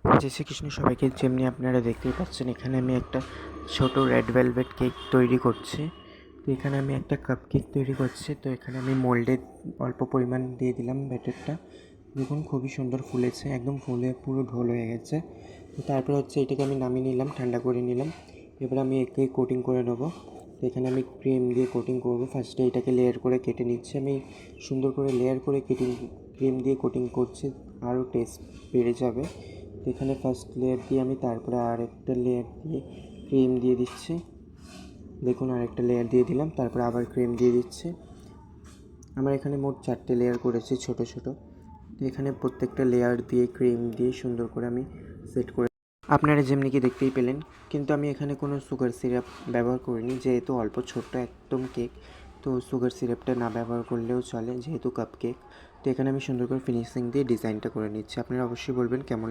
জয় শ্রীকৃষ্ণ সবাইকে। যেমনি আপনারা দেখতেই পাচ্ছেন, এখানে আমি একটা ছোট রেড ভেলভেট কেক তৈরি করছি। তো এখানে আমি একটা কাপ কেক তৈরি করছি। তো এখানে আমি মোল্ডে অল্প পরিমাণ দিয়ে দিলাম ব্যাটারটা। দেখুন খুবই সুন্দর ফুলেছে, একদম ফুলে পুরো ঢোল হয়ে গেছে। তো তারপরে হচ্ছে এটাকে আমি নামিয়ে নিলাম, ঠান্ডা করে নিলাম। এবার আমি একে কোটিং করে নেবো। তো এখানে আমি ক্রিম দিয়ে কোটিং করবো। ফার্স্টে এটাকে লেয়ার করে কেটে নিচ্ছি আমি। সুন্দর করে লেয়ার করে ক্রিম দিয়ে কোটিং করছি, আরও টেস্ট বেড়ে যাবে। তো এখানে ফার্স্ট লেয়ার দিয়ে আমি তারপরে আরেকটা লেয়ার দিয়ে ক্রিম দিয়ে দিচ্ছি। দেখুন আরেকটা লেয়ার দিয়ে দিলাম, তারপরে আবার ক্রিম দিয়ে দিচ্ছি। আমার এখানে মোট 4টে লেয়ার করেছি ছোট ছোট। তো এখানে প্রত্যেকটা লেয়ার দিয়ে ক্রিম দিয়ে সুন্দর করে আমি সেট করে, আপনারা যেমনি কি দেখতেই পেলেন। কিন্তু আমি এখানে কোনো সুগার সিরাপ ব্যবহার করিনি, যেহেতু অল্প ছোট্ট একদম কেক। তো সুগার সিরাপটা না ব্যবহার করলেও চলে, যেহেতু কাপ কেক। তো এখানে আমি সুন্দর করে ফিনিশিং দিয়ে ডিজাইনটা করে নিচ্ছি। আপনারা অবশ্যই বলবেন কেমন